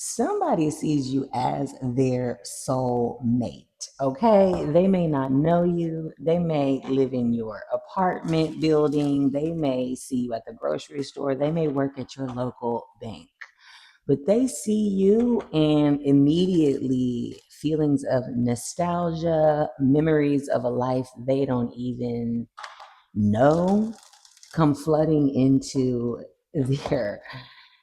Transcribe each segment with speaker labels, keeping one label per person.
Speaker 1: Somebody sees you as their soul mate. Okay, they may not know you, they may live in your apartment building, they may see you at the grocery store, they may work at your local bank, but they see you and immediately feelings of nostalgia, memories of a life they don't even know come flooding into their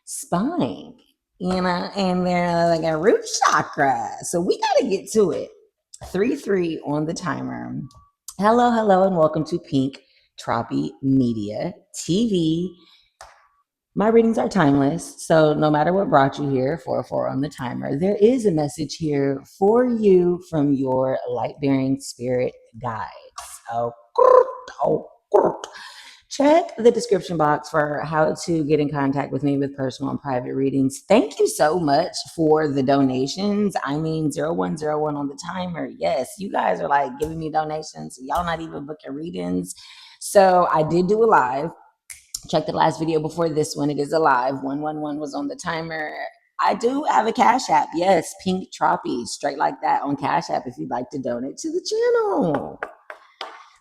Speaker 1: spine, and they're like a root chakra. So we got to get to it. 3-3 on the timer. Hello, hello, and welcome to Pink Tropi Media TV. My readings are timeless, so no matter what brought you here, 4-4 on the timer, there is a message here for you from your light bearing spirit guides. Oh, oh, check the description box for how to get in contact with me with personal and private readings. Thank you so much for the donations. I mean, 0101 on the timer. Yes, you guys are like giving me donations. Y'all not even booking readings. So I did do a live. Check the last video before this one. It is a live. 111 was on the timer. I do have a Cash App. Yes, Pink Tropi, straight like that on Cash App if you'd like to donate to the channel.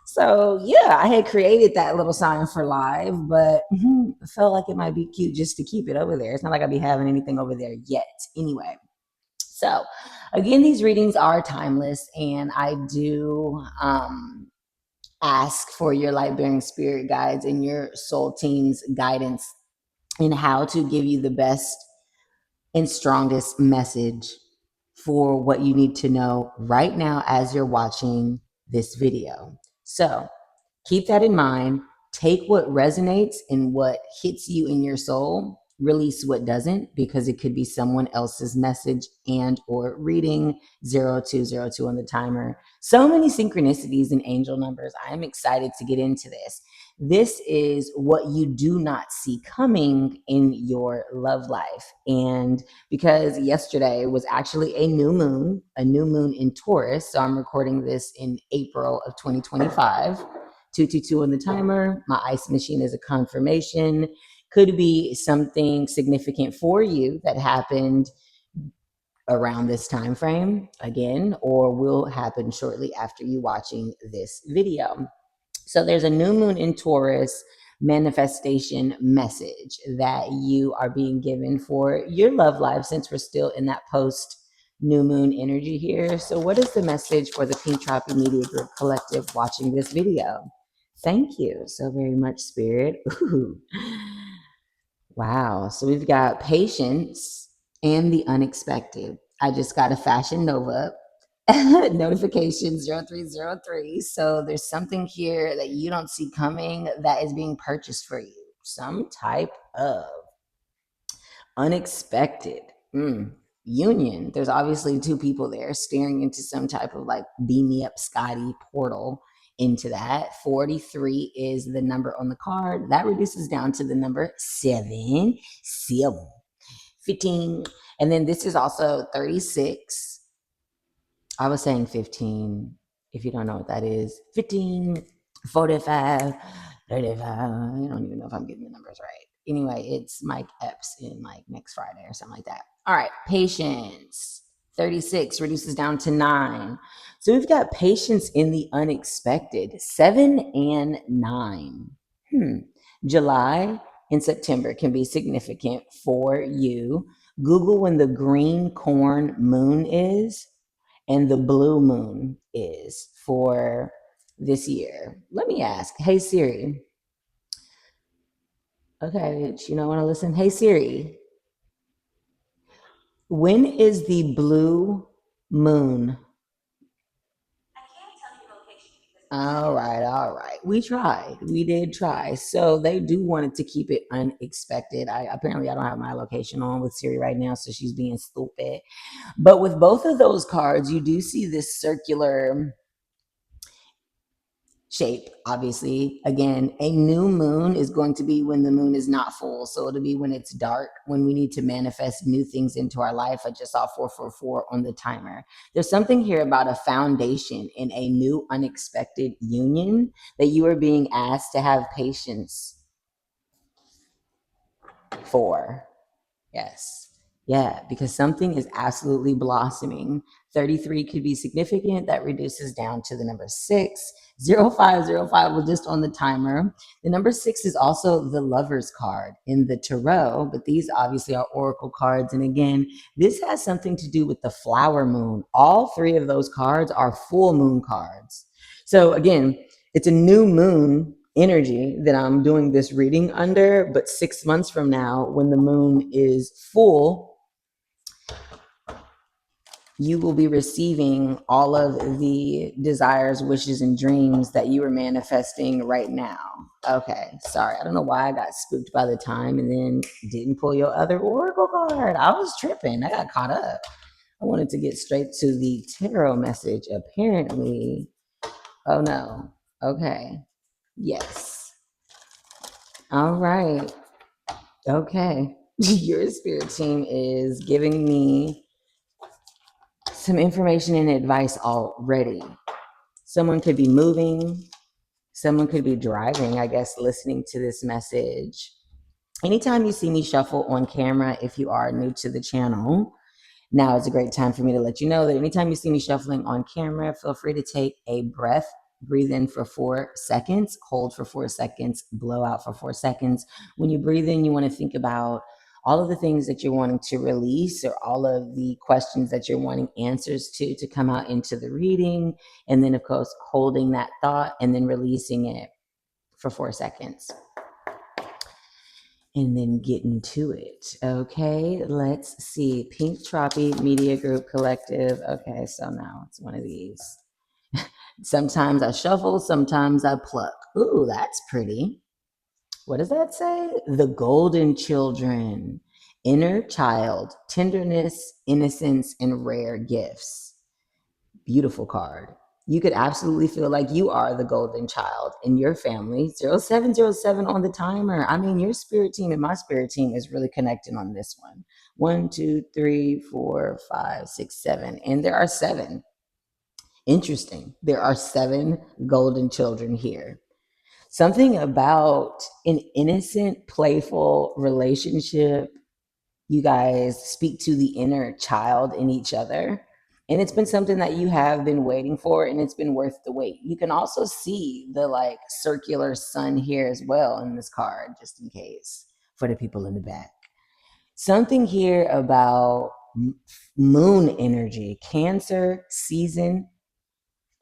Speaker 1: So yeah, I had created that little sign for live, but felt like it might be cute just to keep it over there. It's not like I'd be having anything over there yet. Anyway, so again, these readings are timeless, and I do ask for your light bearing spirit guides and your soul team's guidance in how to give you the best and strongest message for what you need to know right now as you're watching this video. So keep that in mind. Take what resonates and what hits you in your soul. Release what doesn't, because it could be someone else's message and or reading. 0202 on the timer. So many synchronicities and angel numbers. I'm excited to get into this. This is what you do not see coming in your love life. And because yesterday was actually a new moon in Taurus. So I'm recording this in April of 2025. 222 on the timer. My ice machine is a confirmation. Could be something significant for you that happened around this time frame again, or will happen shortly after you watching this video. So there's a new moon in Taurus manifestation message that you are being given for your love life, since we're still in that post new moon energy here. So what is the message for the Pink Tropi Media Group Collective watching this video? Thank you so very much, Spirit. Ooh. Wow. So we've got patience and the unexpected. I just got a Fashion Nova notification 0303. So there's something here that you don't see coming that is being purchased for you. Some type of unexpected union. There's obviously two people there staring into some type of like beam me up Scotty portal into that. 43 is the number on the card. That reduces down to the number 7. 15. And then this is also 36. I was saying 15. If you don't know what that is, 15, 45, 35. I don't even know if I'm getting the numbers right. Anyway, it's Mike Epps in like next Friday or something like that. All right, patience. 36 reduces down to 9. So we've got patience in the unexpected. 7 and 9. July and September can be significant for you. Google when the green corn moon is and the blue moon is for this year. Let me ask, hey Siri. Okay, you don't want to listen? Hey Siri, when is the blue moon? All right. We tried. We did try. So they do wanted to keep it unexpected. I don't have my location on with Siri right now, so she's being stupid. But with both of those cards, you do see this circular shape. Obviously, again, a new moon is going to be when the moon is not full, so it'll be when it's dark, when we need to manifest new things into our life. I just saw 444 on the timer. There's something here about a foundation in a new unexpected union that you are being asked to have patience for. Yes, Yeah, because something is absolutely blossoming. 33 could be significant. That reduces down to the number 6. 0505 was just on the timer. The number 6 is also the lover's card in the tarot, but these obviously are oracle cards. And again, this has something to do with the flower moon. All three of those cards are full moon cards. So again, it's a new moon energy that I'm doing this reading under, but 6 months from now, when the moon is full, you will be receiving all of the desires, wishes, and dreams that you are manifesting right now. Okay, sorry. I don't know why I got spooked by the time and then didn't pull your other oracle card. I was tripping. I got caught up. I wanted to get straight to the tarot message. Apparently, oh no. Okay. Yes. All right. Okay. Your spirit team is giving me some information and advice already. Someone could be moving, someone could be driving, I guess, listening to this message. Anytime you see me shuffle on camera, if you are new to the channel, now is a great time for me to let you know that anytime you see me shuffling on camera, feel free to take a breath. Breathe in for 4 seconds, hold for 4 seconds, blow out for 4 seconds. When you breathe in, you want to think about all of the things that you're wanting to release or all of the questions that you're wanting answers to come out into the reading. And then, of course, holding that thought and then releasing it for 4 seconds. And then getting to it. Okay, let's see. Pink Tropi Media Group Collective. Okay, so now it's one of these. Sometimes I shuffle, sometimes I pluck. Ooh, that's pretty. What does that say? The Golden Children, Inner Child, Tenderness, Innocence, and Rare Gifts. Beautiful card. You could absolutely feel like you are the golden child in your family. 0707 on the timer. I mean, your spirit team and my spirit team is really connecting on this one. 1, 2, 3, 4, 5, 6, 7. And there are 7. Interesting. There are 7 golden children here. Something about an innocent, playful relationship. You guys speak to the inner child in each other. And it's been something that you have been waiting for, and it's been worth the wait. You can also see the like circular sun here as well in this card, just in case for the people in the back. Something here about moon energy, Cancer season.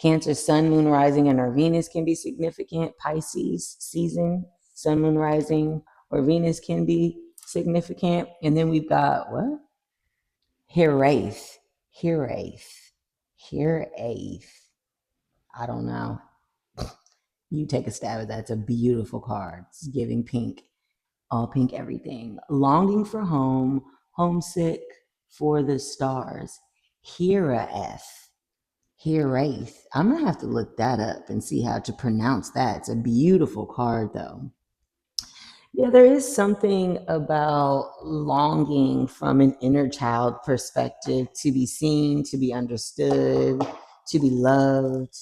Speaker 1: Cancer, sun, moon, rising, and or Venus can be significant. Pisces season, sun, moon, rising, or Venus can be significant. And then we've got what? Hiraeth. Hiraeth. Hiraeth. I don't know. You take a stab at that. It's a beautiful card. It's giving pink, all pink everything. Longing for home, homesick for the stars. Hiraeth. Hiraeth. I'm going to have to look that up and see how to pronounce that. It's a beautiful card, though. Yeah, there is something about longing from an inner child perspective to be seen, to be understood, to be loved.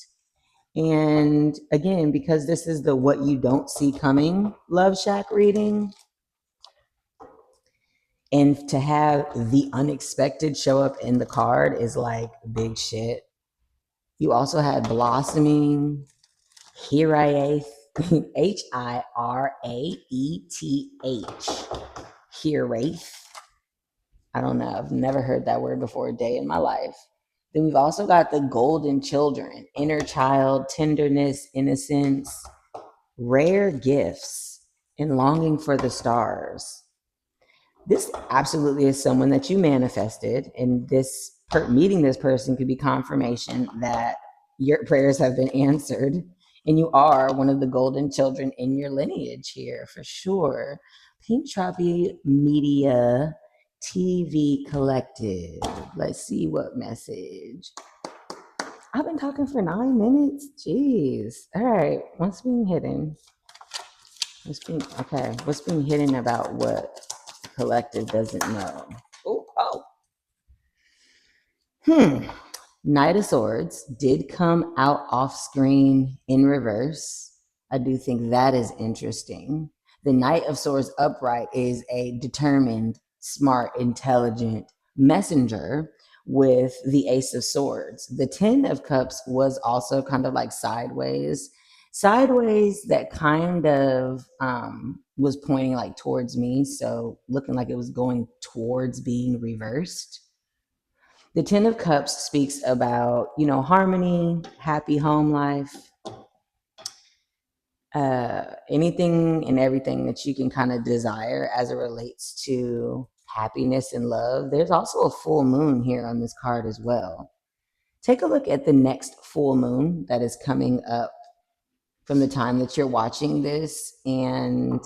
Speaker 1: And again, because this is the what you don't see coming Love Shack reading, and to have the unexpected show up in the card is like big shit. You also had blossoming, Hiraeth, Hiraeth, Hiraeth. I don't know. I've never heard that word before a day in my life. Then we've also got the golden children, inner child, tenderness, innocence, rare gifts, and longing for the stars. This absolutely is someone that you manifested, and meeting this person could be confirmation that your prayers have been answered, and you are one of the golden children in your lineage here for sure. Pink Tropi Media TV Collective. Let's see what message. I've been talking for 9 minutes. Jeez. All right. What's being hidden? What's being hidden about what the collective doesn't know? Knight of Swords did come out off screen in reverse. I do think that is interesting. The Knight of Swords upright is a determined smart, intelligent messenger with the Ace of Swords. The Ten of Cups was also kind of like sideways that kind of was pointing like towards me. So looking like it was going towards being reversed. The Ten of Cups speaks about, harmony, happy home life, anything and everything that you can kind of desire as it relates to happiness and love. There's also a full moon here on this card as well. Take a look at the next full moon that is coming up from the time that you're watching this, and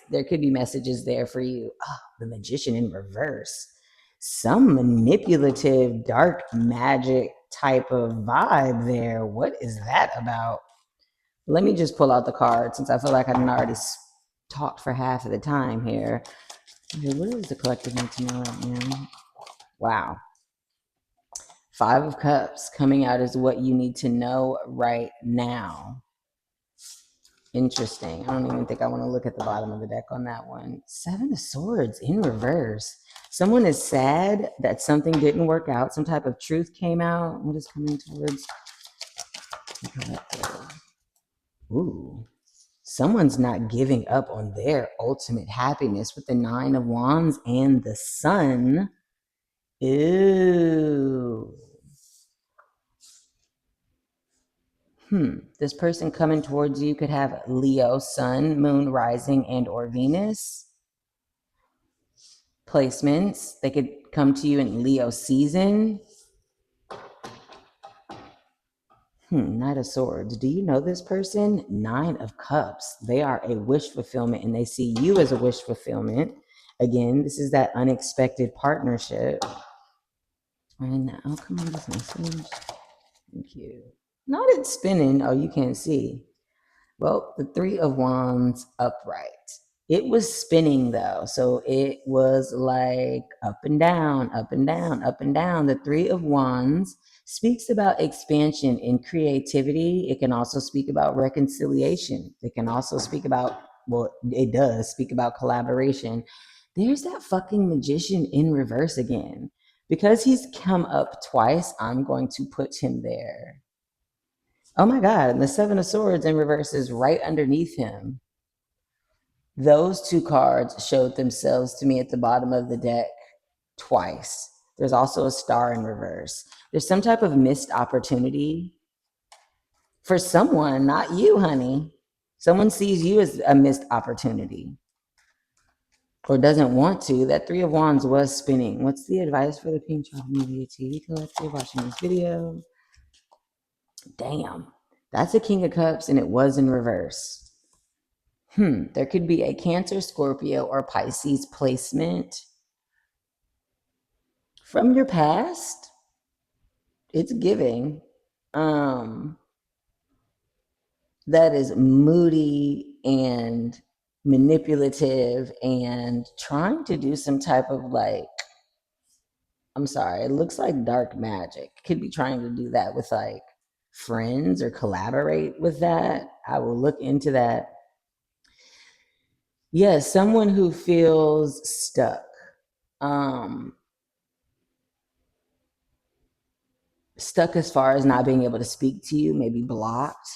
Speaker 1: there could be messages there for you. Oh, the Magician in reverse. Some manipulative dark magic type of vibe there. What is that about? Let me just pull out the card since I feel like I done already talked for half of the time here. Okay, what does the collective need to know right now? Wow. Five of Cups coming out is what you need to know right now. Interesting. I don't even think I want to look at the bottom of the deck on that one. Seven of Swords in reverse. Someone is sad that something didn't work out. Some type of truth came out. What is coming towards the collective? Ooh. Someone's not giving up on their ultimate happiness with the Nine of Wands and the Sun. Ew. This person coming towards you could have Leo, Sun, Moon, Rising, and or Venus placements. They could come to you in Leo season. Knight of Swords. Do you know this person? Nine of Cups. They are a wish fulfillment and they see you as a wish fulfillment. Again, this is that unexpected partnership. And now, come on, this message. Thank you. Not it spinning. Oh, you can't see. Well, the Three of Wands upright. It was spinning though. So it was like up and down, up and down, up and down. The Three of Wands speaks about expansion and creativity. It can also speak about reconciliation. It can also speak about, well, it does speak about collaboration. There's that fucking Magician in reverse again. Because he's come up twice, I'm going to put him there. Oh my God, and the Seven of Swords in reverse is right underneath him. Those two cards showed themselves to me at the bottom of the deck twice. There's also a Star in reverse. There's some type of missed opportunity for someone, not you, honey. Someone sees you as a missed opportunity or doesn't want to. That Three of Wands was spinning. What's the advice for the pinktropimedia TV collective watching this video? Damn, that's a King of Cups and it was in reverse. There could be a Cancer, Scorpio, or Pisces placement from your past. It's giving. That is moody and manipulative and trying to do some type of like, I'm sorry, it looks like dark magic. Could be trying to do that with like friends or collaborate with that. I will look into that. Yes, someone who feels stuck. Stuck as far as not being able to speak to you, maybe blocked.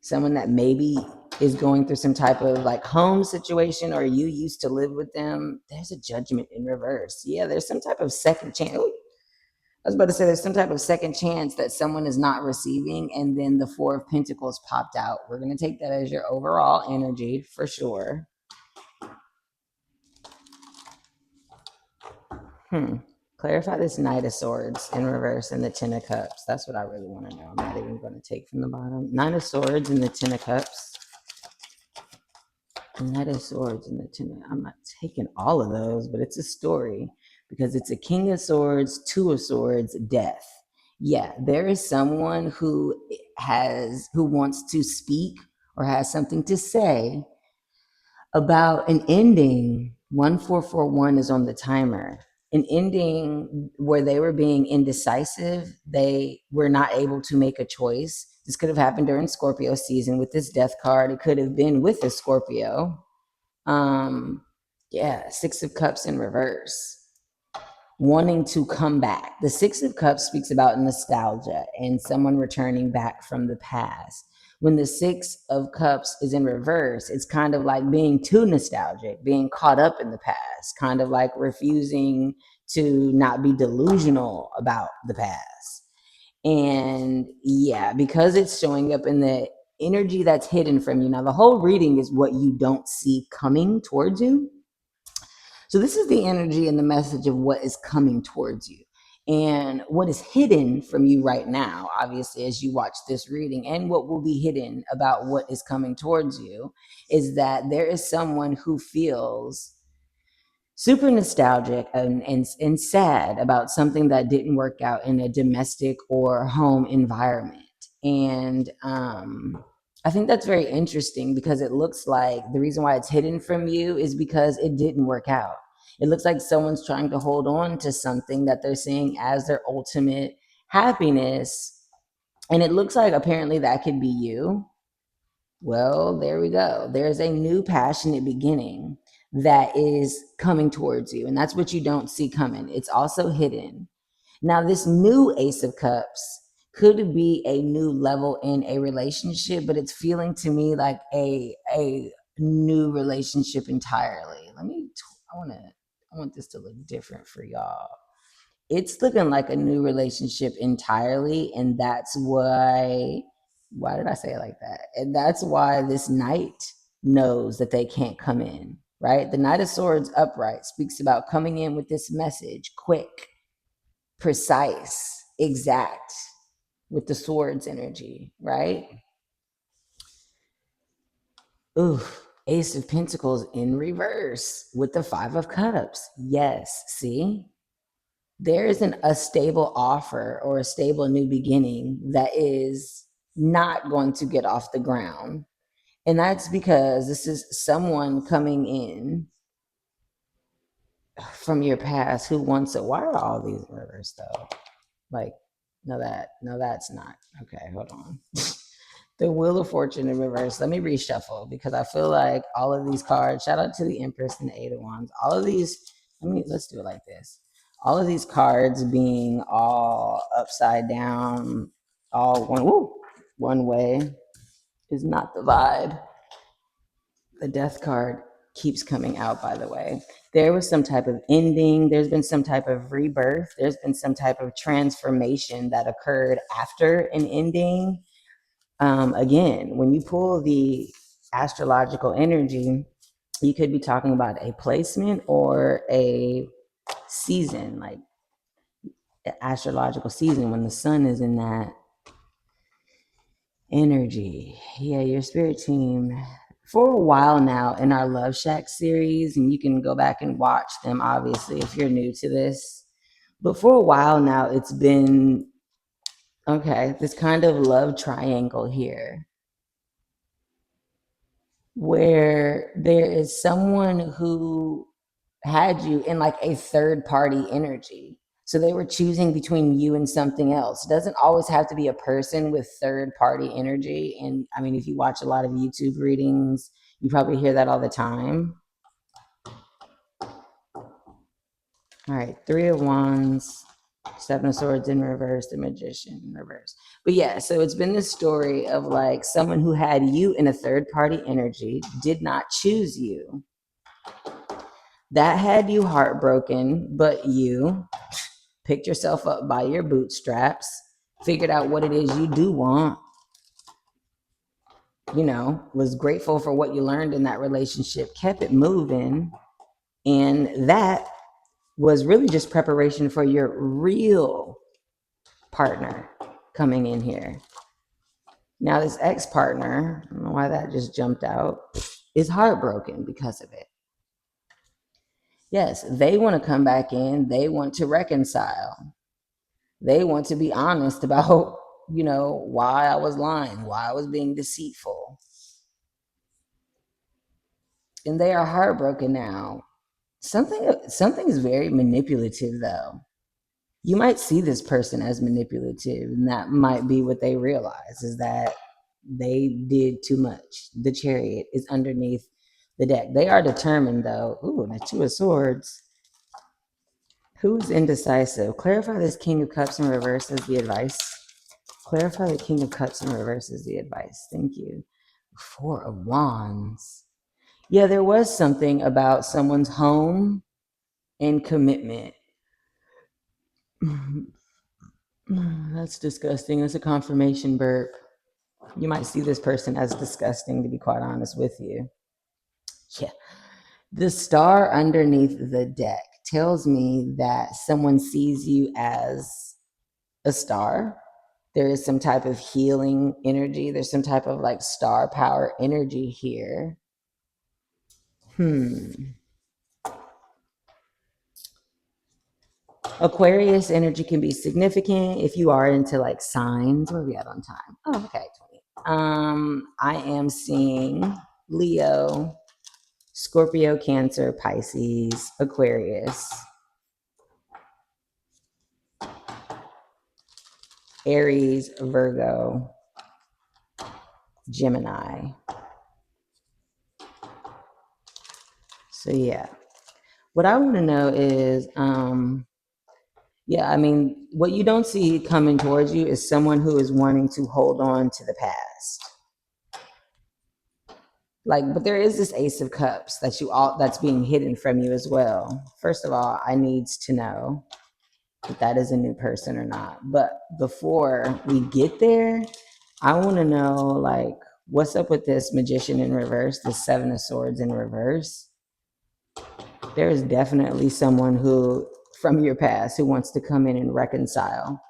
Speaker 1: Someone that maybe is going through some type of like home situation or you used to live with them. There's a Judgment in reverse. Yeah, there's some type of second chance. Ooh, I was about to say there's some type of second chance that someone is not receiving, and then the Four of Pentacles popped out. We're going to take that as your overall energy for sure. Clarify this Knight of Swords in reverse and the Ten of Cups. That's what I really want to know. I'm not even going to take from the bottom. Nine of Swords and the Ten of Cups. Knight of Swords and the Ten of... I'm not taking all of those, but it's a story because it's a King of Swords, Two of Swords, Death. Yeah, there is someone who wants to speak or has something to say about an ending. 1441 is on the timer. An ending where they were being indecisive. They were not able to make a choice. This could have happened during Scorpio season with this death card. It could have been with a Scorpio. Yeah, Six of Cups in reverse. Wanting to come back. The Six of Cups speaks about nostalgia and someone returning back from the past. When the Six of Cups is in reverse, it's kind of like being too nostalgic, being caught up in the past, kind of like refusing to not be delusional about the past. And yeah, because it's showing up in the energy that's hidden from you. Now, the whole reading is what you don't see coming towards you. So this is the energy and the message of what is coming towards you. And what is hidden from you right now, obviously, as you watch this reading, and what will be hidden about what is coming towards you, is that there is someone who feels super nostalgic and sad about something that didn't work out in a domestic or home environment. And I think that's very interesting because it looks like the reason why it's hidden from you is because it didn't work out. It looks like someone's trying to hold on to something that they're seeing as their ultimate happiness. And it looks like apparently that could be you. Well, there we go. There's a new passionate beginning that is coming towards you. And that's what you don't see coming. It's also hidden. Now, this new Ace of Cups could be a new level in a relationship, but it's feeling to me like a new relationship entirely. I want this to look different for y'all. It's looking like a new relationship entirely, and that's why did I say it like that? And that's why this knight knows that they can't come in, right? The Knight of Swords upright speaks about coming in with this message quick, precise, exact, with the swords energy, right? Ooh, Ace of Pentacles in reverse with the Five of Cups. Yes, see? There isn't a stable offer or a stable new beginning that is not going to get off the ground. And that's because this is someone coming in from your past who wants it. Why are all these in reverse though? Like, no, that's not. Okay, hold on. The Wheel of Fortune in reverse. Let me reshuffle because I feel like all of these cards, shout out to the Empress and the Eight of Wands, all of these, let's do it like this. All of these cards being all upside down, all one way is not the vibe. The Death card keeps coming out, by the way. There was some type of ending. There's been some type of rebirth. There's been some type of transformation that occurred after an ending. Again, when you pull the astrological energy, you could be talking about a placement or a season, like an astrological season when the sun is in that energy. Yeah, your spirit team. For a while now in our Love Shack series, and you can go back and watch them, obviously, if you're new to this. But for a while now, it's been, okay, this kind of love triangle here where there is someone who had you in like a third party energy. So they were choosing between you and something else. It doesn't always have to be a person with third party energy. And I mean, if you watch a lot of YouTube readings, you probably hear that all the time. All right, Three of Wands, Seven of Swords in reverse, the Magician in reverse. But yeah, so it's been this story of like someone who had you in a third party energy, did not choose you. That had you heartbroken, but you picked yourself up by your bootstraps, figured out what it is you do want, was grateful for what you learned in that relationship, kept it moving. And that was really just preparation for your real partner coming in here. Now, this ex partner, I don't know why that just jumped out, is heartbroken because of it. Yes, they want to come back in, they want to reconcile. They want to be honest about, why I was lying, why I was being deceitful. And they are heartbroken now. Something is very manipulative though. You might see this person as manipulative, and that might be what they realize is that they did too much. The Chariot is underneath the deck. They are determined though. Ooh, the Two of Swords. Who's indecisive? Clarify this King of Cups in reverse as the advice. Clarify the King of Cups in reverse as the advice. Thank you. Four of Wands. Yeah, there was something about someone's home and commitment. That's disgusting. That's a confirmation burp. You might see this person as disgusting, to be quite honest with you. Yeah. The star underneath the deck tells me that someone sees you as a star. There is some type of healing energy. There's some type of like star power energy here. Aquarius energy can be significant if you are into like signs. Where are we at on time? Oh, okay, 20. I am seeing Leo, Scorpio, Cancer, Pisces, Aquarius, Aries, Virgo, Gemini. So yeah. What I want to know is yeah, I mean, what you don't see coming towards you is someone who is wanting to hold on to the past. Like, but there is this Ace of Cups that's being hidden from you as well. First of all, I need to know if that is a new person or not. But before we get there, I want to know like what's up with this Magician in reverse, the Seven of Swords in reverse. There is definitely someone who from your past who wants to come in and reconcile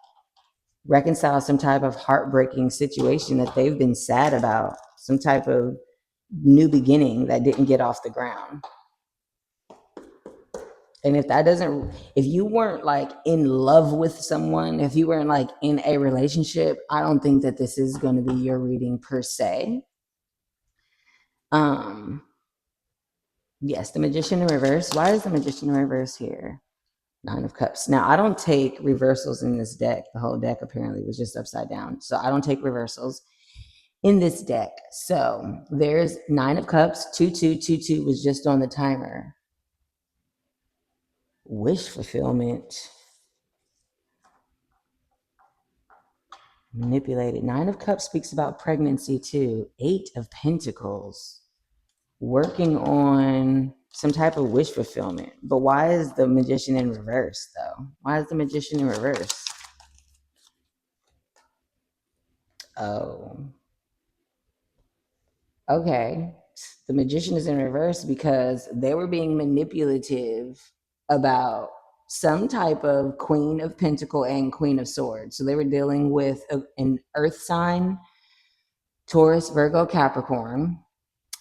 Speaker 1: some type of heartbreaking situation that they've been sad about, some type of new beginning that didn't get off the ground. And if you weren't like in love with someone, if you weren't like in a relationship, I don't think that this is going to be your reading per se. Yes, the Magician in reverse. Why is the Magician in reverse here? Nine of Cups. Now, I don't take reversals in this deck. The whole deck apparently was just upside down. So I don't take reversals in this deck. So there's Nine of Cups, 2222 was just on the timer. Wish fulfillment. Manipulated. Nine of Cups speaks about pregnancy too. Eight of Pentacles. Working on some type of wish fulfillment. But why is the Magician in reverse though? Why is the Magician in reverse? Oh. Okay. The Magician is in reverse because they were being manipulative about some type of Queen of Pentacle and Queen of Swords. So they were dealing with an earth sign, Taurus, Virgo, Capricorn,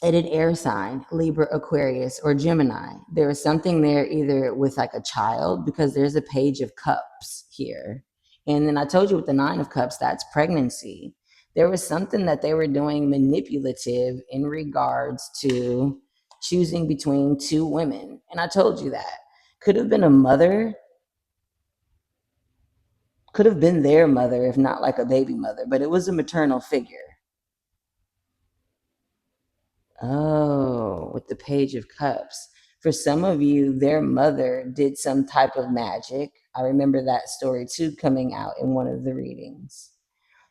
Speaker 1: and an air sign, Libra, Aquarius, or Gemini. There is something there either with like a child, because there's a Page of Cups here. And then I told you with the Nine of Cups, that's pregnancy. There was something that they were doing manipulative in regards to choosing between two women. And I told you that. Could have been a mother, could have been their mother, if not like a baby mother, but it was a maternal figure. Oh, with the Page of Cups. For some of you, their mother did some type of magic. I remember that story too coming out in one of the readings.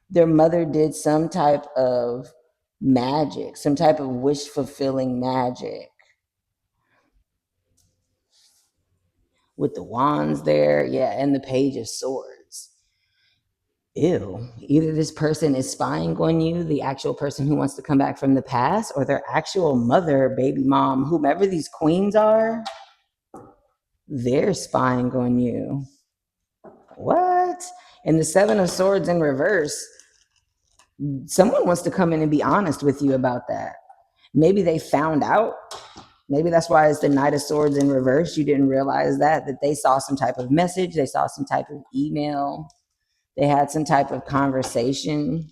Speaker 1: Their mother did some type of magic, some type of wish fulfilling magic. With the wands there, yeah, and the Page of Swords. Ew. Either this person is spying on you, the actual person who wants to come back from the past, or their actual mother, baby mom, whomever these queens are, they're spying on you. What? And the Seven of Swords in reverse, someone wants to come in and be honest with you about that. Maybe they found out. Maybe that's why it's the Knight of Swords in reverse. You didn't realize that they saw some type of message, they saw some type of email, they had some type of conversation.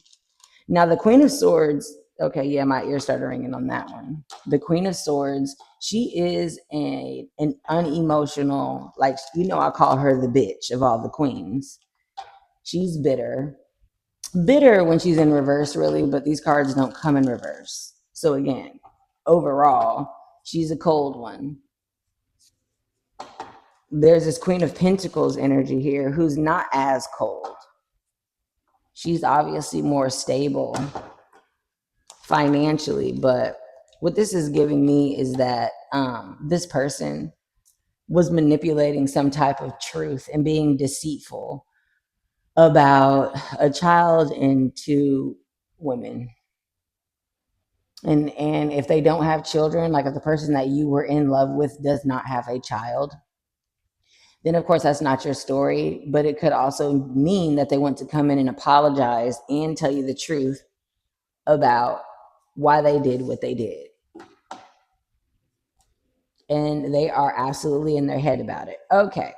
Speaker 1: Now, the Queen of Swords, okay, yeah, my ear started ringing on that one. The Queen of Swords, she is an unemotional, like, I call her the bitch of all the queens. She's bitter. Bitter when she's in reverse, really, but these cards don't come in reverse. So, again, overall, She's a cold one. There's this Queen of Pentacles energy here who's not as cold. She's obviously more stable financially, but what this is giving me is that this person was manipulating some type of truth and being deceitful about a child and two women. And if they don't have children, like if the person that you were in love with does not have a child, then of course that's not your story. But it could also mean that they want to come in and apologize and tell you the truth about why they did what they did. And they are absolutely in their head about it. Okay,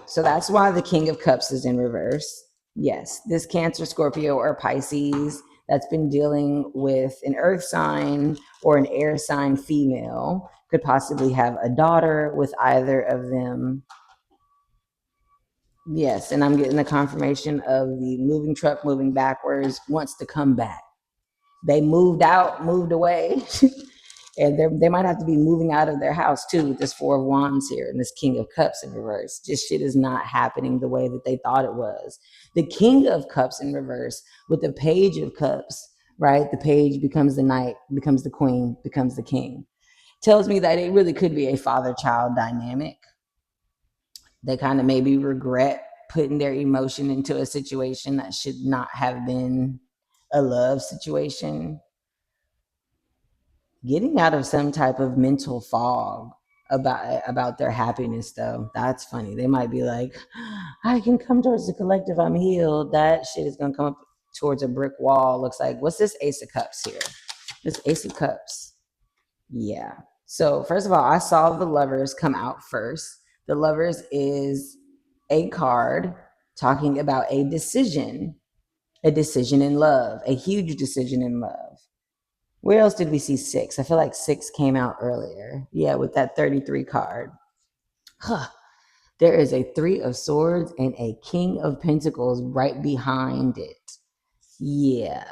Speaker 1: so that's why the King of Cups is in reverse. Yes, this Cancer, Scorpio, or Pisces that's been dealing with an earth sign or an air sign female could possibly have a daughter with either of them. Yes, and I'm getting the confirmation of the moving truck moving backwards, wants to come back. They moved out, moved away. And they might have to be moving out of their house too with this Four of Wands here and this King of Cups in reverse. Just shit is not happening the way that they thought it was. The King of Cups in reverse with the Page of Cups, right? The page becomes the knight, becomes the queen, becomes the king. Tells me that it really could be a father-child dynamic. They kind of maybe regret putting their emotion into a situation that should not have been a love situation. Getting out of some type of mental fog about their happiness, though. That's funny. They might be like, I can come towards the collective, I'm healed. That shit is gonna come up towards a brick wall. Looks like, what's this Ace of Cups here? This Ace of Cups. Yeah. So first of all, I saw the Lovers come out first. The Lovers is a card talking about a decision in love, a huge decision in love. Where else did we see 6? I feel like 6 came out earlier. Yeah, with that 33 card. Huh. There is a 3 of Swords and a King of Pentacles right behind it. Yeah.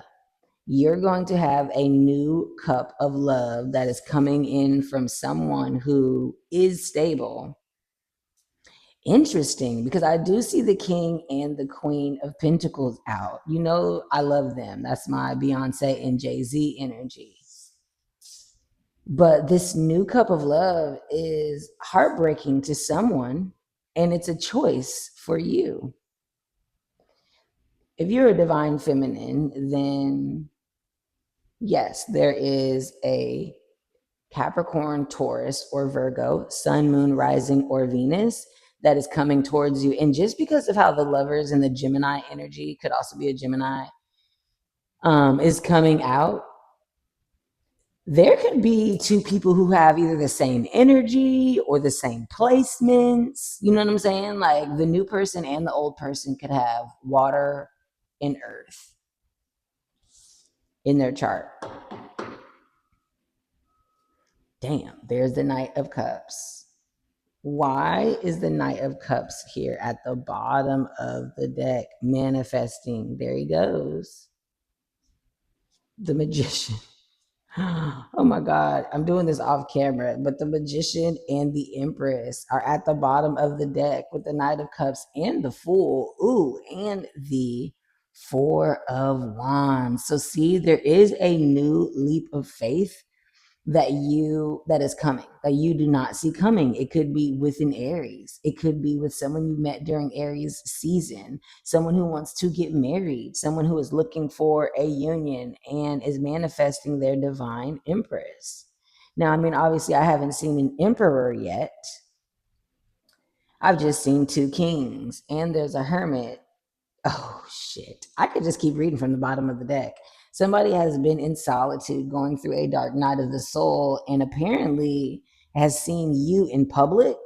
Speaker 1: You're going to have a new cup of love that is coming in from someone who is stable. Interesting, because I do see the King and the Queen of Pentacles out. You know, I love them. That's my Beyonce and Jay-Z energy. But this new cup of love is heartbreaking to someone, and it's a choice for you. If you're a divine feminine, then yes, there is a Capricorn, Taurus, or Virgo, Sun, Moon, Rising, or Venus that is coming towards you. And just because of how the Lovers and the Gemini energy could also be a Gemini is coming out, there could be two people who have either the same energy or the same placements. You know what I'm saying? Like the new person and the old person could have water and earth in their chart. Damn, there's the Knight of Cups. Why is the Knight of Cups here at the bottom of the deck manifesting? There he goes. The Magician. Oh my God, I'm doing this off camera, but the Magician and the Empress are at the bottom of the deck with the Knight of Cups and the Fool. Ooh, and the Four of Wands. So see, there is a new leap of faith that is coming, that you do not see coming. It could be within Aries. It could be with someone you met during Aries season, someone who wants to get married, someone who is looking for a union and is manifesting their divine Empress. Now, I mean, obviously, I haven't seen an Emperor yet. I've just seen 2 kings, and there's a Hermit. Oh, shit. I could just keep reading from the bottom of the deck. Somebody has been in solitude going through a dark night of the soul and apparently has seen you in public.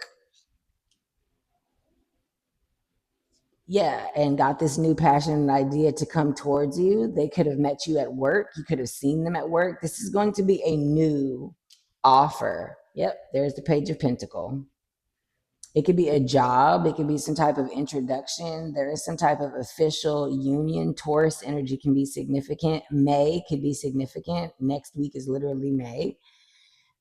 Speaker 1: Yeah, and got this new passion and idea to come towards you. They could have met you at work. You could have seen them at work. This is going to be a new offer. Yep, there's the Page of Pentacle. It could be a job. It could be some type of introduction. There is some type of official union. Taurus energy can be significant. May could be significant. Next week is literally May.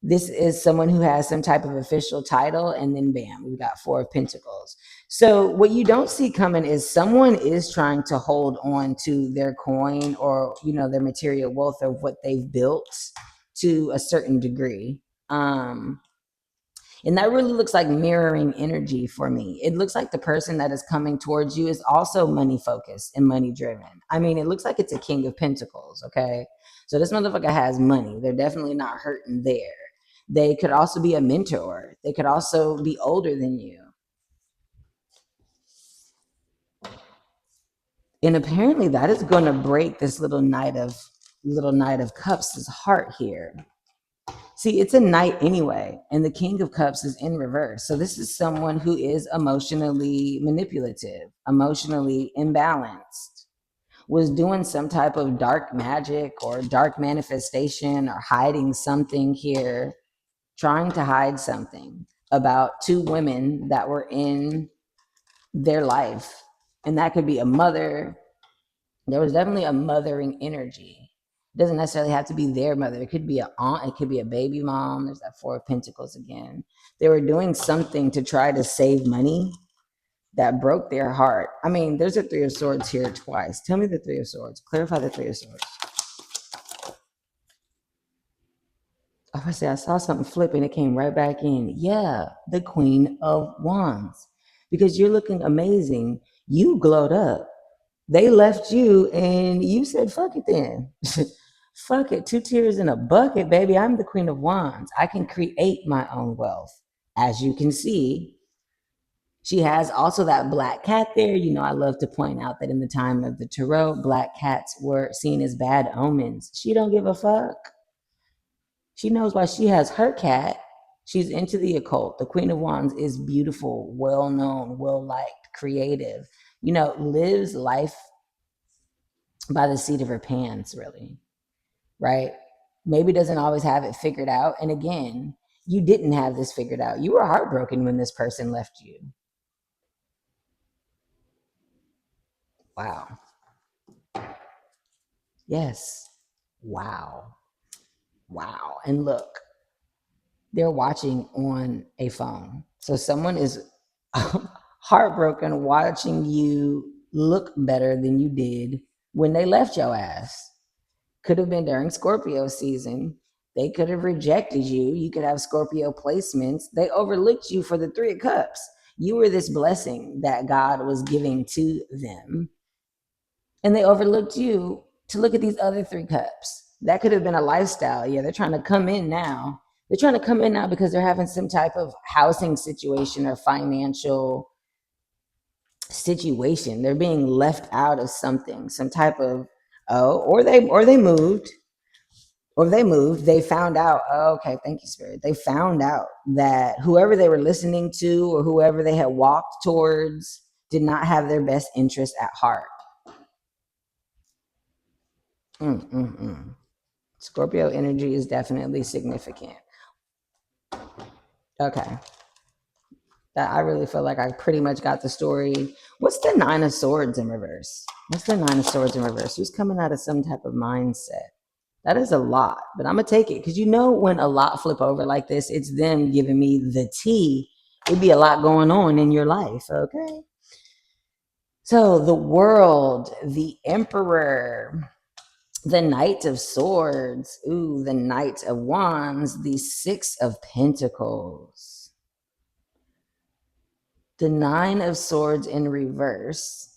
Speaker 1: This is someone who has some type of official title, and then bam, we've got Four of Pentacles. So what you don't see coming is someone is trying to hold on to their coin, or their material wealth of what they've built to a certain degree. And that really looks like mirroring energy for me. It looks like the person that is coming towards you is also money focused and money driven. I mean, it looks like it's a King of Pentacles, okay? So this motherfucker has money. They're definitely not hurting there. They could also be a mentor. They could also be older than you. And apparently that is going to break this little Knight of Cups' heart here. See, it's a knight anyway, and the King of Cups is in reverse. So this is someone who is emotionally manipulative, emotionally imbalanced, was doing some type of dark magic or dark manifestation or hiding something here, trying to hide something about two women that were in their life. And that could be a mother. There was definitely a mothering energy. It doesn't necessarily have to be their mother. It could be an aunt. It could be a baby mom. There's that Four of Pentacles again. They were doing something to try to save money that broke their heart. I mean, there's a Three of Swords here twice. Tell me the Three of Swords. Clarify the Three of Swords. I saw something flip and it came right back in. Yeah, the Queen of Wands. Because you're looking amazing. You glowed up. They left you and you said, fuck it then. Fuck it. Two tears in a bucket, baby. I'm the Queen of Wands. I can create my own wealth. As you can see, she has also that black cat there. I love to point out that in the time of the tarot, black cats were seen as bad omens. She don't give a fuck. She knows why she has her cat. She's into the occult. The Queen of Wands is beautiful, well known, well liked, creative, lives life by the seat of her pants, really, right? Maybe doesn't always have it figured out. And again, you didn't have this figured out. You were heartbroken when this person left you. Wow. Yes. Wow. Wow. And look, they're watching on a phone. So someone is heartbroken watching you look better than you did when they left your ass. Could have been during Scorpio season. They could have rejected you. You could have Scorpio placements. They overlooked you for the Three of Cups. You were this blessing that God was giving to them. And they overlooked you to look at these other Three Cups. That could have been a lifestyle. Yeah, they're trying to come in now. They're trying to come in now because they're having some type of housing situation or financial situation. They're being left out of something, some type of or they moved, they found out, oh, okay, thank you, Spirit. They found out that whoever they were listening to or whoever they had walked towards did not have their best interest at heart. Scorpio energy is definitely significant. Okay. That I really feel like I pretty much got the story. What's the Nine of Swords in reverse? What's the Nine of Swords in reverse? Who's coming out of some type of mindset? That is a lot, but I'm gonna take it because when a lot flip over like this, it's them giving me the tea. It'd be a lot going on in your life, okay? So the World, the Emperor, the Knight of Swords, the Knight of Wands, the Six of Pentacles, the Nine of Swords in reverse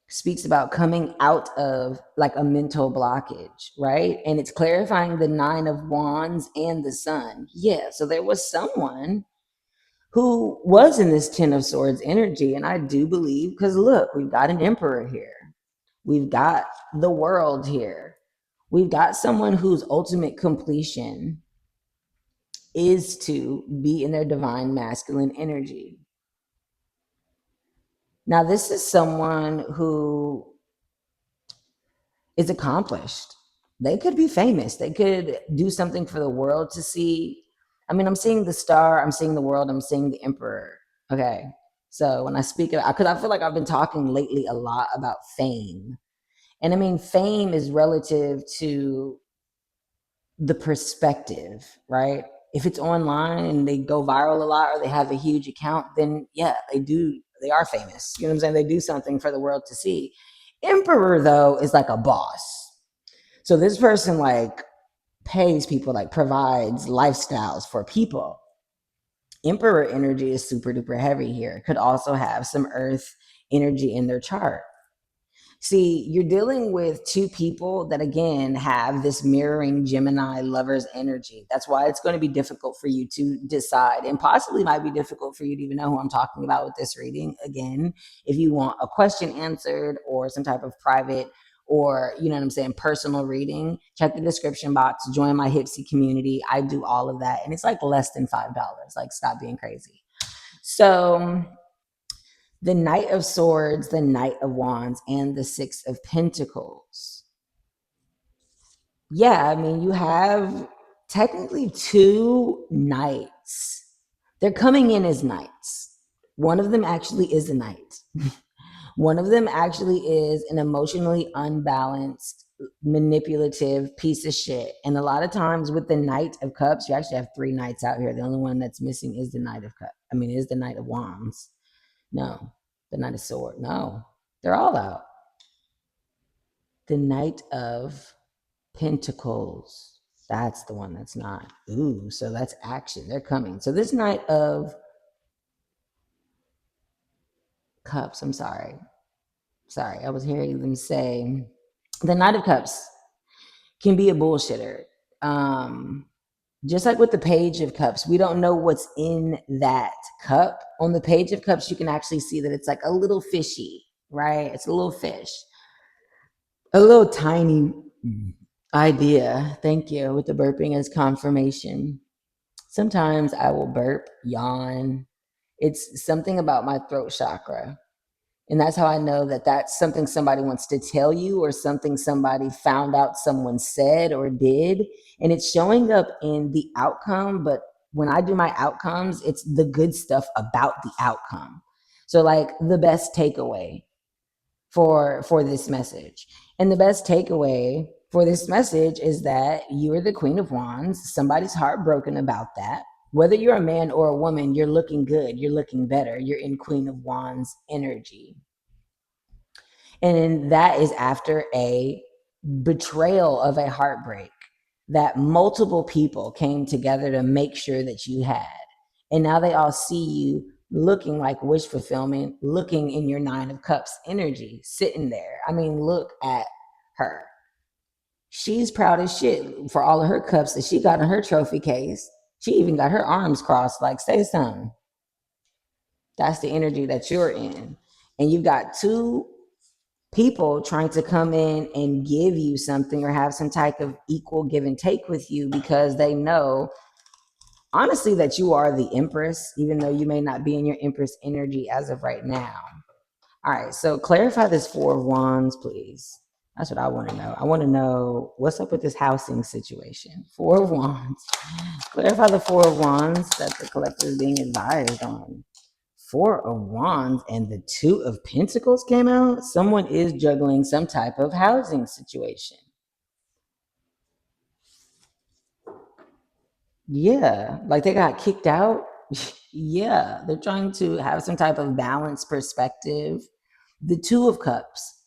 Speaker 1: speaks about coming out of like a mental blockage, right? And it's clarifying the Nine of Wands and the Sun. Yeah, so there was someone who was in this Ten of Swords energy. And I do believe, because look, we've got an Emperor here. We've got the World here. We've got someone whose ultimate completion is to be in their divine masculine energy. Now, this is someone who is accomplished. They could be famous. They could do something for the world to see. I mean, I'm seeing the Star, I'm seeing the World, I'm seeing the Emperor. Okay. So when I speak about, because I feel like I've been talking lately a lot about fame. And I mean, fame is relative to the perspective, right? If it's online and they go viral a lot or they have a huge account, then yeah, they are famous. You know what I'm saying? They do something for the world to see. Emperor, though, is like a boss. So this person like pays people, like provides lifestyles for people. Emperor energy is super duper heavy here. Could also have some earth energy in their chart. See, you're dealing with two people that, again, have this mirroring Gemini lover's energy. That's why it's going to be difficult for you to decide, and possibly might be difficult for you to even know who I'm talking about with this reading. Again, if you want a question answered or some type of private or, you know what I'm saying, personal reading, check the description box, join my Hipsy community. I do all of that. And it's like less than $5. Like, stop being crazy. So, the Knight of Swords, the Knight of Wands, and the Six of Pentacles. Yeah, I mean, you have technically two knights. They're coming in as knights. One of them actually is a knight. One of them actually is an emotionally unbalanced, manipulative piece of shit. And a lot of times with the Knight of Cups, you actually have three knights out here. The only one that's missing is the Knight of Cups. I mean, is the Knight of Wands. No, the Knight of Sword. No, they're all out. The Knight of Pentacles. That's the one that's not. Ooh, so that's action. They're coming. So this Knight of Cups, I'm sorry. Sorry, I was hearing them say the Knight of Cups can be a bullshitter. Um, just like with the Page of Cups, we don't know what's in that cup. On the Page of Cups, you can actually see that it's like a little fishy, right? It's a little fish, a little tiny idea. Thank you. With the burping as confirmation. Sometimes I will burp, yawn. It's something about my throat chakra. And that's how I know that that's something somebody wants to tell you or something somebody found out someone said or did. And it's showing up in the outcome. But when I do my outcomes, it's the good stuff about the outcome. So, like, the best takeaway for this message. And the best takeaway for this message is that you are the Queen of Wands. Somebody's heartbroken about that. Whether you're a man or a woman, you're looking good, you're looking better, you're in Queen of Wands energy. And that is after a betrayal of a heartbreak that multiple people came together to make sure that you had. And now they all see you looking like wish fulfillment, looking in your Nine of Cups energy, sitting there. I mean, look at her. She's proud as shit for all of her cups that she got in her trophy case. She even got her arms crossed, like, say something. That's the energy that you're in. And you've got two people trying to come in and give you something or have some type of equal give and take with you because they know, honestly, that you are the Empress, even though you may not be in your Empress energy as of right now. All right, so clarify this Four of Wands, please. That's what I want to know. I want to know what's up with this housing situation. Four of Wands. Clarify the Four of Wands that the collector is being advised on. Four of Wands and the Two of Pentacles came out. Someone is juggling some type of housing situation. Yeah, like they got kicked out. Yeah, they're trying to have some type of balanced perspective. The Two of Cups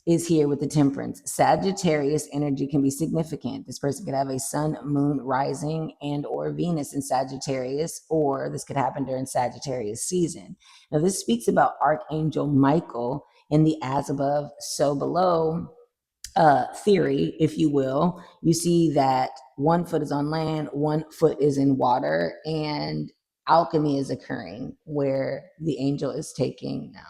Speaker 1: is here with the Temperance. Sagittarius energy can be significant. This person could have a sun, moon, rising, and or Venus in Sagittarius, or this could happen during Sagittarius season. Now, this speaks about Archangel Michael in the as above, so below theory, if you will. You see that one foot is on land, one foot is in water, and alchemy is occurring where the angel is taking now.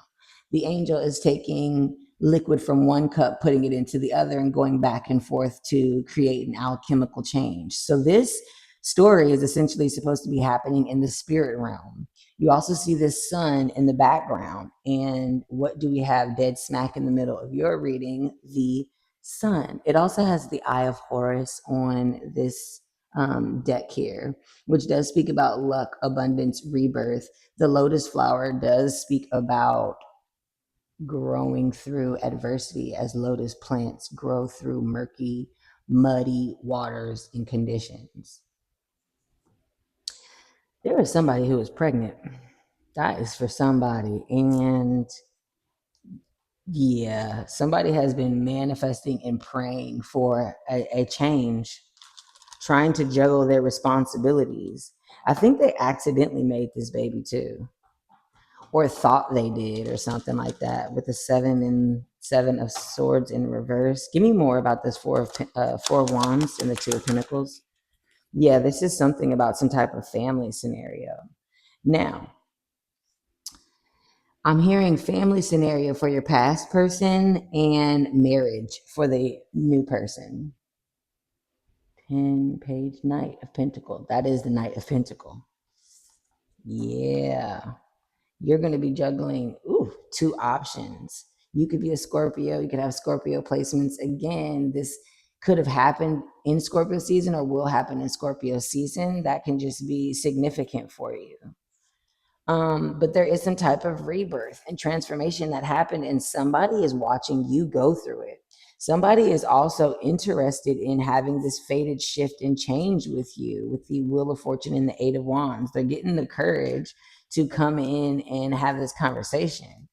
Speaker 1: The angel is taking liquid from one cup, putting it into the other, and going back and forth to create an alchemical change. So this story is essentially supposed to be happening in the spirit realm. You also see this sun in the background. And what do we have dead smack in the middle of your reading? The sun. It also has the Eye of Horus on this deck here, which does speak about luck, abundance, rebirth. The lotus flower does speak about growing through adversity as lotus plants grow through murky muddy waters and conditions. There was somebody who was pregnant. That is for somebody. And yeah, somebody has been manifesting and praying for a change, trying to juggle their responsibilities. I think they accidentally made this baby too, or thought they did, or something like that. With the seven of swords in reverse. Give me more about this four of wands and the two of pentacles. Yeah, this is something about some type of family scenario. Now, I'm hearing family scenario for your past person and marriage for the new person. 10 page Knight of Pentacle. That is the Knight of Pentacle. Yeah. You're going to be juggling two options. You could be a Scorpio. You could have Scorpio placements. Again, this could have happened in Scorpio season or will happen in Scorpio season. That can just be significant for you. But there is some type of rebirth and transformation that happened, and somebody is watching you go through it. Somebody is also interested in having this fated shift and change with you, with the Wheel of Fortune and the Eight of Wands. They're getting the courage to come in and have this conversation.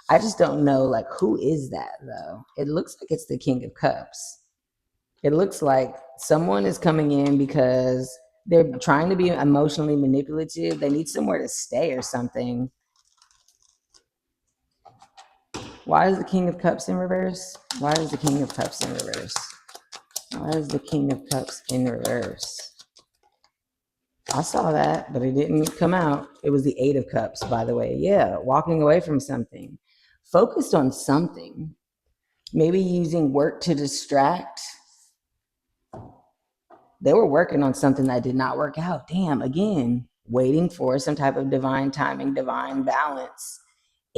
Speaker 1: I just don't know, like, who is that though? It looks like it's the King of Cups. It looks like someone is coming in because they're trying to be emotionally manipulative. They need somewhere to stay or something. Why is the King of Cups in reverse? Why is the King of Cups in reverse? Why is the King of Cups in reverse? I saw that, but it didn't come out. It was the Eight of Cups, by the way. Yeah, walking away from something. Focused on something. Maybe using work to distract. They were working on something that did not work out. Damn, again, waiting for some type of divine timing, divine balance.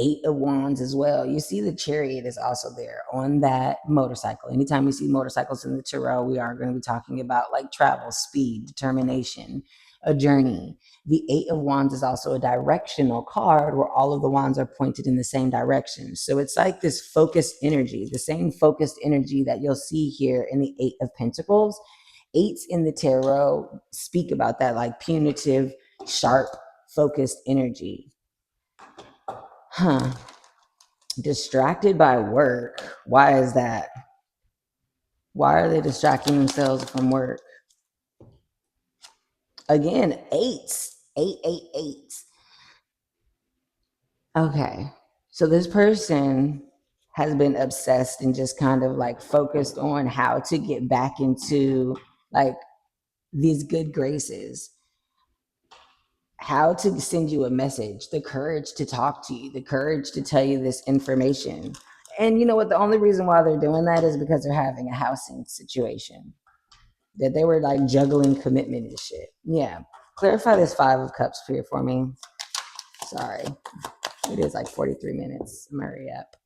Speaker 1: Eight of Wands as well. You see the Chariot is also there on that motorcycle. Anytime we see motorcycles in the tarot, we are going to be talking about like travel, speed, determination, a journey. The Eight of Wands is also a directional card where all of the wands are pointed in the same direction. So it's like this focused energy, the same focused energy that you'll see here in the Eight of Pentacles. Eights in the tarot speak about that, like punitive, sharp, focused energy. Huh. Distracted by work. Why is that? Why are they distracting themselves from work? Again, eights. Eight, eight, eights. Okay. So this person has been obsessed and just kind of like focused on how to get back into like these good graces, how to send you a message, the courage to talk to you, the courage to tell you this information. And you know what? The only reason why they're doing that is because they're having a housing situation, that they were like juggling commitment and shit. Yeah. Clarify this Five of Cups here for me. Sorry. It is like 43 minutes. Hurry up.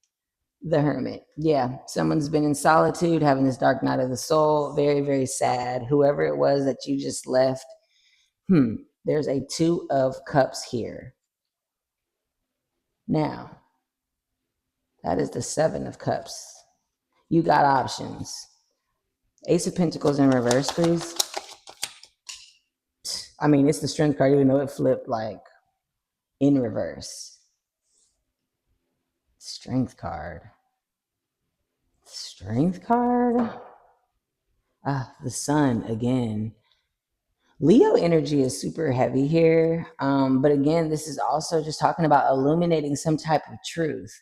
Speaker 1: The Hermit. Yeah. Someone's been in solitude, having this dark night of the soul. Very, very sad. Whoever it was that you just left. There's a Two of Cups here. Now, that is the Seven of Cups. You got options. Ace of Pentacles in reverse, please. I mean, it's the Strength card, even though it flipped like in reverse. Strength card. Strength card? The Sun again. Leo energy is super heavy here. But again, this is also just talking about illuminating some type of truth.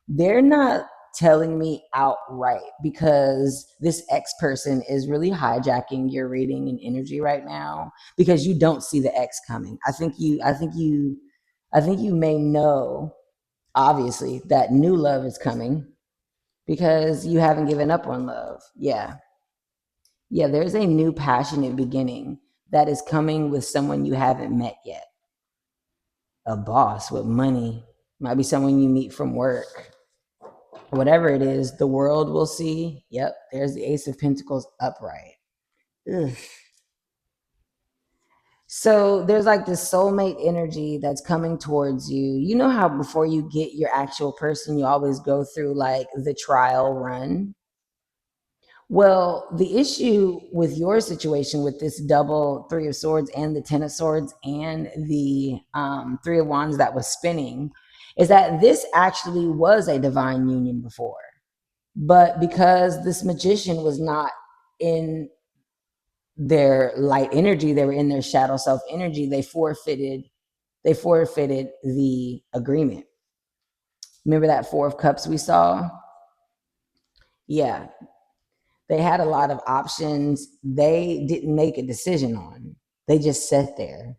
Speaker 1: They're not telling me outright because this X person is really hijacking your reading and energy right now because you don't see the X coming. I think you may know, obviously, that new love is coming because you haven't given up on love. Yeah. Yeah, there's a new passionate beginning that is coming with someone you haven't met yet. A boss with money, might be someone you meet from work. Whatever it is, the world will see. Yep, there's the Ace of Pentacles upright. Ugh. So there's like this soulmate energy that's coming towards you. You know how before you get your actual person, you always go through like the trial run? Well, the issue with your situation with this double Three of Swords and the Ten of Swords and the Three of Wands that was spinning is that this actually was a divine union before. But because this magician was not in their light energy, they were in their shadow self energy, they forfeited the agreement. Remember that Four of Cups we saw? Yeah, they had a lot of options they didn't make a decision on. They just sat there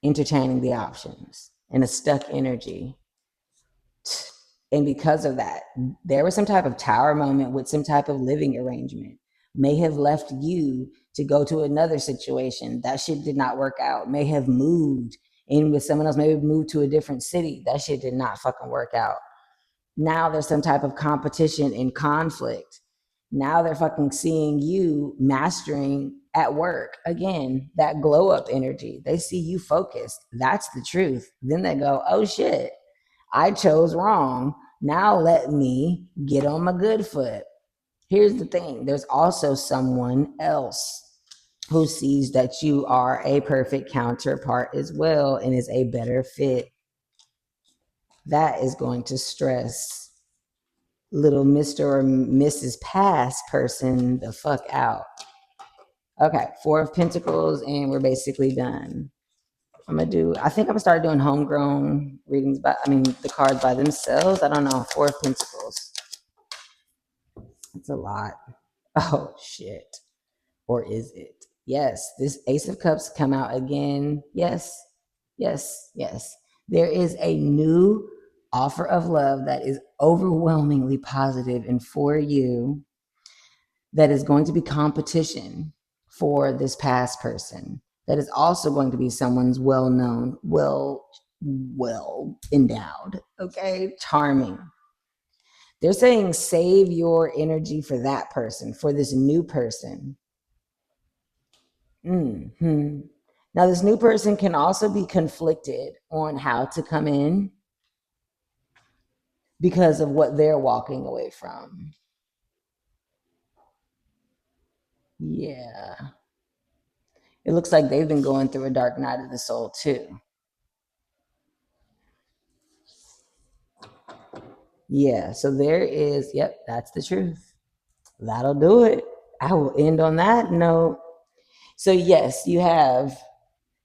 Speaker 1: entertaining the options in a stuck energy. And because of that, there was some type of tower moment with some type of living arrangement. May have left you to go to another situation. That shit did not work out. May have moved in with someone else, maybe moved to a different city. That shit did not fucking work out. Now there's some type of competition and conflict. Now they're fucking seeing you mastering at work. Again, that glow up energy. They see you focused. That's the truth. Then they go, oh shit, I chose wrong. Now let me get on my good foot. Here's the thing, there's also someone else who sees that you are a perfect counterpart as well and is a better fit. That is going to stress little Mr. or Mrs. Past person the fuck out. Okay, Four of Pentacles, and we're basically done. I think I'm gonna start doing homegrown readings the cards by themselves. I don't know. Four of Pentacles. It's a lot. Oh shit. Or is it? Yes, this Ace of Cups come out again. Yes, yes, yes. There is a new offer of love that is overwhelmingly positive and for you, that is going to be competition for this past person. That is also going to be someone's well-known, well endowed, okay, charming. They're saying save your energy for that person, for this new person. Now, this new person can also be conflicted on how to come in because of what they're walking away from. Yeah. It looks like they've been going through a dark night of the soul too. Yeah, so there is, yep, that's the truth. That'll do it. I will end on that note. So, yes, you have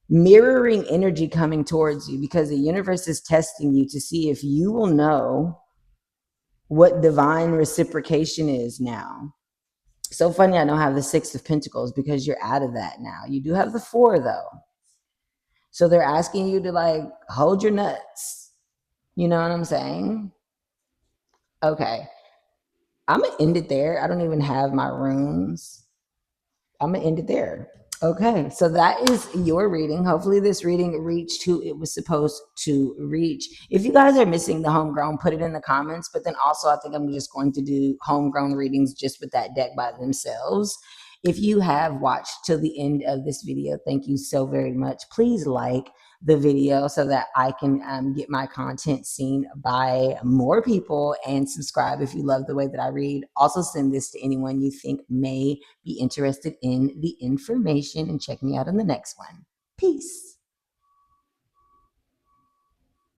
Speaker 1: mirroring energy coming towards you because the universe is testing you to see if you will know what divine reciprocation is now. So funny, I don't have the Six of Pentacles because you're out of that now. You do have the Four, though. So they're asking you to like hold your nuts. You know what I'm saying? Okay. I'm going to end it there. I don't even have my runes. I'm going to end it there. Okay, so that is your reading. Hopefully this reading reached who it was supposed to reach. If you guys are missing the homegrown, put it in the comments. But then also I think I'm just going to do homegrown readings just with that deck by themselves. If you have watched till the end of this video, thank you so very much. Please like the video so that I can get my content seen by more people, and subscribe if you love the way that I read. Also send this to anyone you think may be interested in the information, and check me out on the next one. Peace.